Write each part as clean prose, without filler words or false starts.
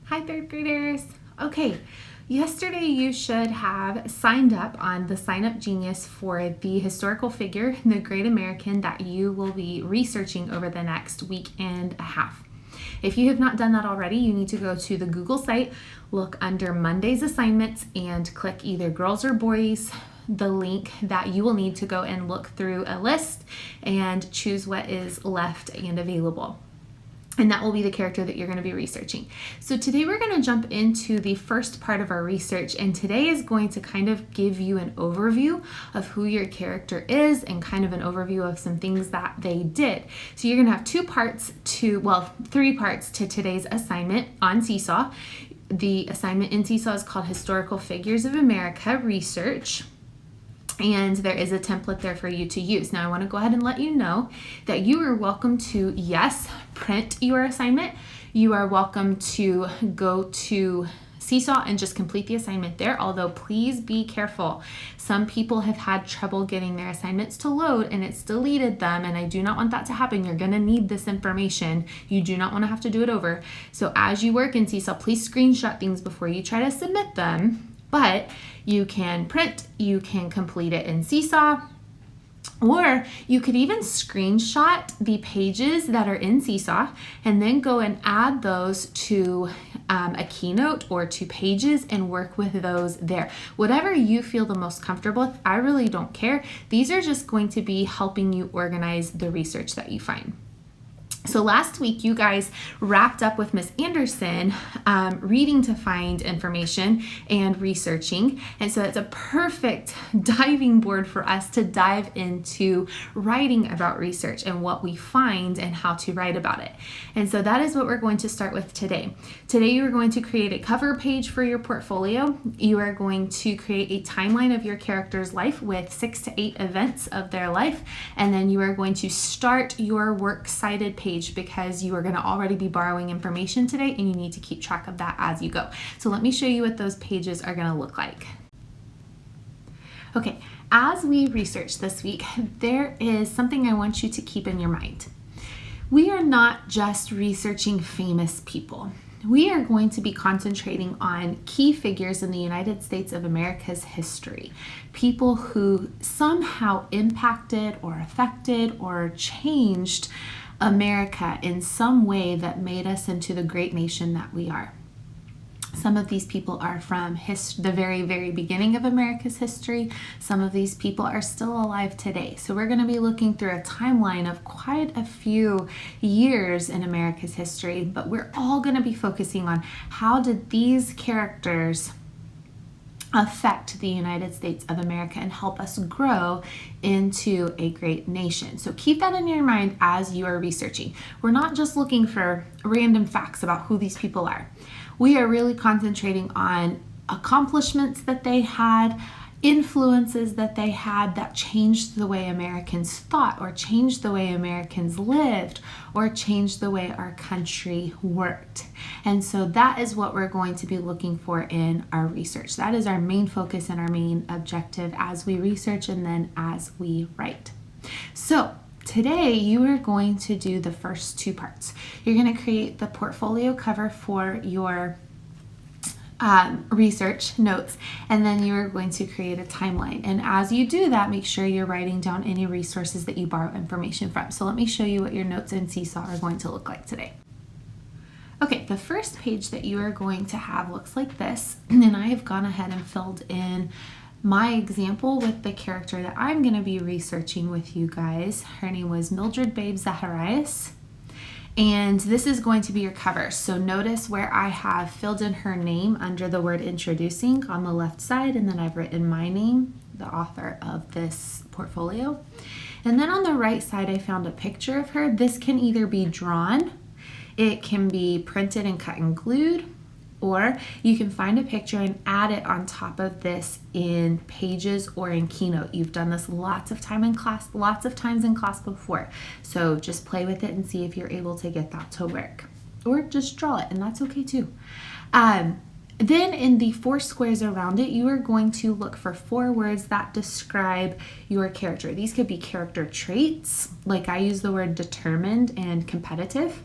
Hi, third graders. Okay, yesterday you should have signed up on the Sign Up Genius for the historical figure, the Great American, that you will be researching over the next week and a half. If you have not done that already, you need to go to the Google site, look under Monday's assignments, and click either girls or boys, the link that you will need to go and look through a list and choose what is left and available. And that will be the character that you're going to be researching. So today we're going to jump into the first part of our research, and today is going to kind of give you an overview of who your character is and kind of an overview of some things that they did. So you're going to have three parts to today's assignment on Seesaw. The assignment in Seesaw is called Historical Figures of America Research. And there is a template there for you to use. Now I want to go ahead and let you know that you are welcome to, yes, print your assignment. You are welcome to go to Seesaw and just complete the assignment there, although please be careful. Some people have had trouble getting their assignments to load and it's deleted them, and I do not want that to happen. You're going to need this information. You do not want to have to do it over. So as you work in Seesaw, please screenshot things before you try to submit them. But you can print, you can complete it in Seesaw, or you could even screenshot the pages that are in Seesaw and then go and add those to a Keynote or to Pages and work with those there. Whatever you feel the most comfortable with, I really don't care. These are just going to be helping you organize the research that you find. So last week, you guys wrapped up with Miss Anderson reading to find information and researching. And so it's a perfect diving board for us to dive into writing about research and what we find and how to write about it. And so that is what we're going to start with today. Today, you are going to create a cover page for your portfolio. You are going to create a timeline of your character's life with 6 to 8 events of their life. And then you are going to start your works cited page, because you are going to already be borrowing information today and you need to keep track of that as you go. So let me show you what those pages are going to look like. Okay, as we research this week, there is something I want you to keep in your mind. We are not just researching famous people. We are going to be concentrating on key figures in the United States of America's history, people who somehow impacted or affected or changed America in some way that made us into the great nation that we are. Some of these people are from the very, very beginning of America's history. Some of these people are still alive today. So we're going to be looking through a timeline of quite a few years in America's history, but we're all going to be focusing on how did these characters affect the United States of America and help us grow into a great nation. So keep that in your mind as you are researching. We're not just looking for random facts about who these people are. We are really concentrating on accomplishments that they had, influences that they had that changed the way Americans thought, or changed the way Americans lived, or changed the way our country worked. And so that is what we're going to be looking for in our research. That is our main focus and our main objective as we research and then as we write. So today you are going to do the first two parts. You're going to create the portfolio cover for your research notes, and then you're going to create a timeline. And as you do that, make sure you're writing down any resources that you borrow information from. So let me show you what your notes in Seesaw are going to look like today. Okay, the first page that you are going to have looks like this, and I have gone ahead and filled in my example with the character that I'm going to be researching with you guys. Her name was Mildred Babe Zacharias. And this is going to be your cover. So notice where I have filled in her name under the word introducing on the left side, and then I've written my name, the author of this portfolio. And then on the right side, I found a picture of her. This can either be drawn, it can be printed and cut and glued, or you can find a picture and add it on top of this in Pages or in Keynote. You've done this lots of times in class before. So just play with it and see if you're able to get that to work. Or just draw it, and that's okay too. Then in the 4 squares around it, you are going to look for 4 words that describe your character. These could be character traits, like I use the word determined and competitive.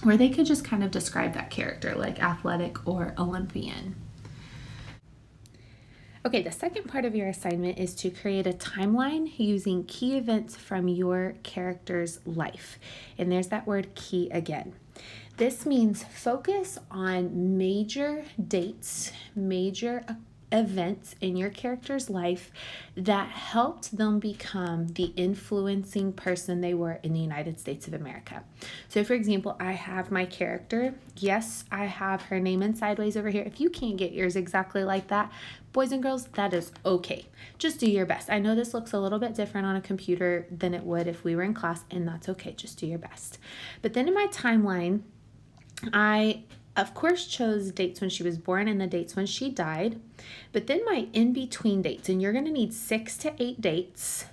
where they could just kind of describe that character, like athletic or Olympian. Okay, the second part of your assignment is to create a timeline using key events from your character's life. And there's that word key again. This means focus on major dates, major events in your character's life that helped them become the influencing person they were in the United States of America. So for example, I have my character. Yes, I have her name in sideways over here. If you can't get yours exactly like that, boys and girls, that is okay. Just do your best. I know this looks a little bit different on a computer than it would if we were in class, and that's okay. Just do your best. But then in my timeline, I of course chose dates when she was born and the dates when she died, but then my in-between dates, and you're going to need 6 to 8 dates,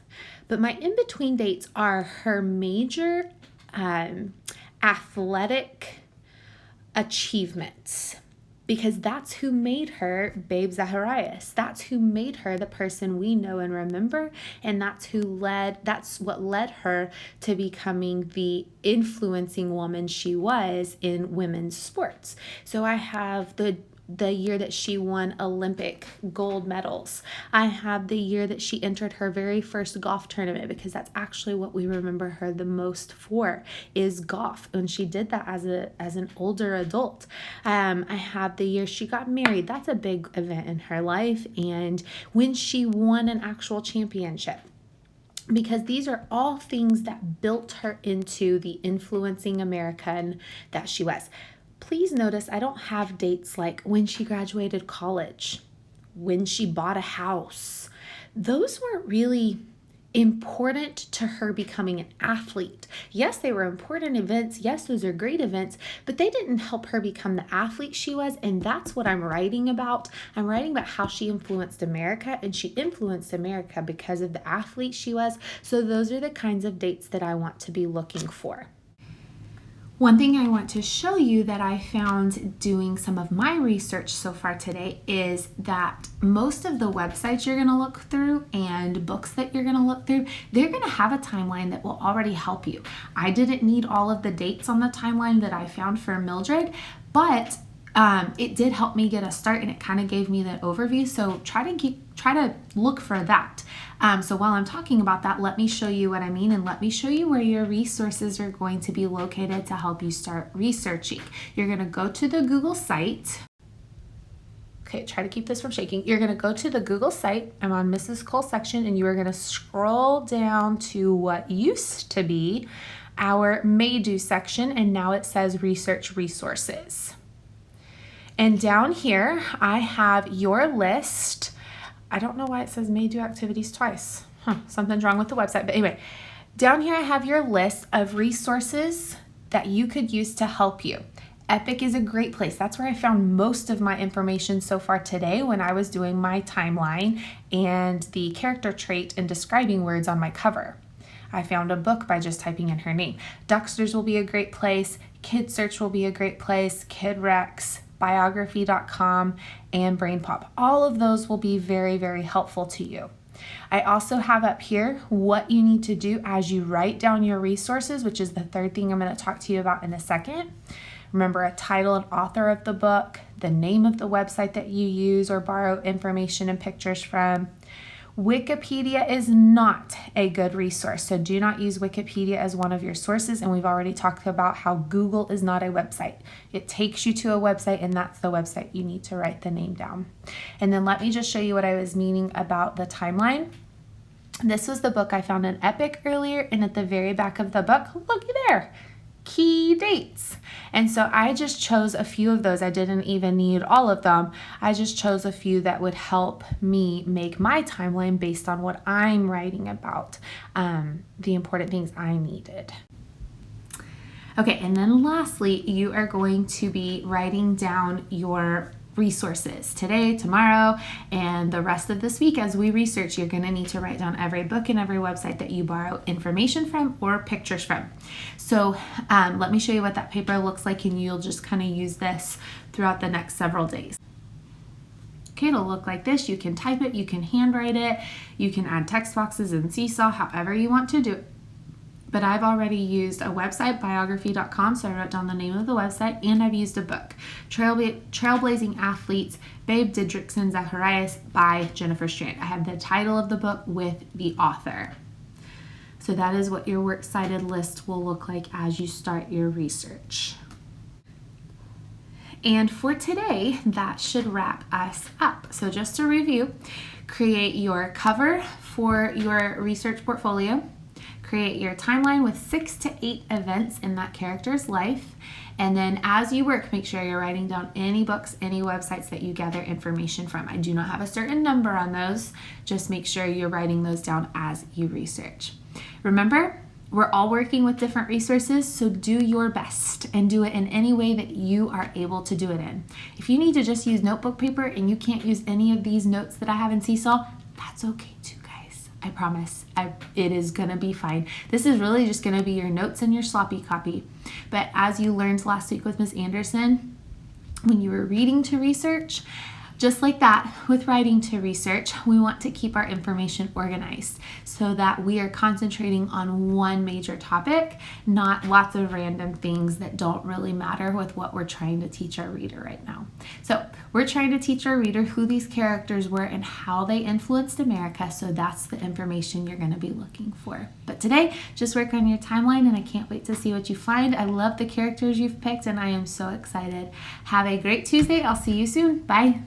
but my in-between dates are her major athletic achievements, because that's who made her Babe Zacharias. That's who made her the person we know and remember, and that's what led her to becoming the influencing woman she was in women's sports. So I have the year that she won Olympic gold medals. I have the year that she entered her very first golf tournament, because that's actually what we remember her the most for, is golf. And she did that as an older adult. I have the year she got married. That's a big event in her life. And when she won an actual championship. Because these are all things that built her into the influencing American that she was. Please notice I don't have dates like when she graduated college, when she bought a house. Those weren't really important to her becoming an athlete. Yes, they were important events. Yes, those are great events, but they didn't help her become the athlete she was, and that's what I'm writing about. I'm writing about how she influenced America, and she influenced America because of the athlete she was. So those are the kinds of dates that I want to be looking for. One thing I want to show you that I found doing some of my research so far today is that most of the websites you're going to look through and books that you're going to look through, they're going to have a timeline that will already help you. I didn't need all of the dates on the timeline that I found for Mildred, but it did help me get a start, and it kind of gave me the overview. So try to look for that. So while I'm talking about that, let me show you what I mean, and let me show you where your resources are going to be located to help you start researching. You're going to go to the Google site. Okay, try to keep this from shaking. You're going to go to the Google site. I'm on Mrs. Cole section, and you are going to scroll down to what used to be our May Do section, and now it says Research Resources. And down here, I have your list. I don't know why it says May Do Activities twice. Something's wrong with the website. But anyway, down here I have your list of resources that you could use to help you. Epic is a great place. That's where I found most of my information so far today when I was doing my timeline and the character trait and describing words on my cover. I found a book by just typing in her name. Ducksters will be a great place. Kid Search will be a great place. KidRex, biography.com, and BrainPop. All of those will be very, very helpful to you. I also have up here what you need to do as you write down your resources, which is the third thing I'm going to talk to you about in a second. Remember a title and author of the book, the name of the website that you use or borrow information and pictures from. Wikipedia is not a good resource, so do not use Wikipedia as one of your sources, and we've already talked about how Google is not a website. It takes you to a website, and that's the website you need to write the name down. And then let me just show you what I was meaning about the timeline. This was the book I found in Epic earlier, and at the very back of the book, looky there, key dates. And so I just chose a few of those. I didn't even need all of them. I just chose a few that would help me make my timeline based on what I'm writing about, the important things I needed. Okay, and then lastly, you are going to be writing down your resources today, tomorrow, and the rest of this week. As we research, you're going to need to write down every book and every website that you borrow information from or pictures from. So let me show you what that paper looks like, and you'll just kind of use this throughout the next several days. Okay, it'll look like this. You can type it, you can handwrite it, you can add text boxes and Seesaw, however you want to do it. But I've already used a website, biography.com, so I wrote down the name of the website, and I've used a book, Trailblazing Athletes, Babe Didrikson Zacharias by Jennifer Strand. I have the title of the book with the author. So that is what your works cited list will look like as you start your research. And for today, that should wrap us up. So just to review, create your cover for your research portfolio. Create your timeline with 6 to 8 events in that character's life. And then as you work, make sure you're writing down any books, any websites that you gather information from. I do not have a certain number on those. Just make sure you're writing those down as you research. Remember, we're all working with different resources, so do your best and do it in any way that you are able to do it in. If you need to just use notebook paper and you can't use any of these notes that I have in Seesaw, that's okay too. I promise. It is going to be fine. This is really just going to be your notes and your sloppy copy. But as you learned last week with Ms. Anderson, when you were reading to research, just like that, with writing to research, we want to keep our information organized so that we are concentrating on one major topic, not lots of random things that don't really matter with what we're trying to teach our reader right now. So we're trying to teach our reader who these characters were and how they influenced America, so that's the information you're going to be looking for. But today, just work on your timeline, and I can't wait to see what you find. I love the characters you've picked, and I am so excited. Have a great Tuesday. I'll see you soon. Bye.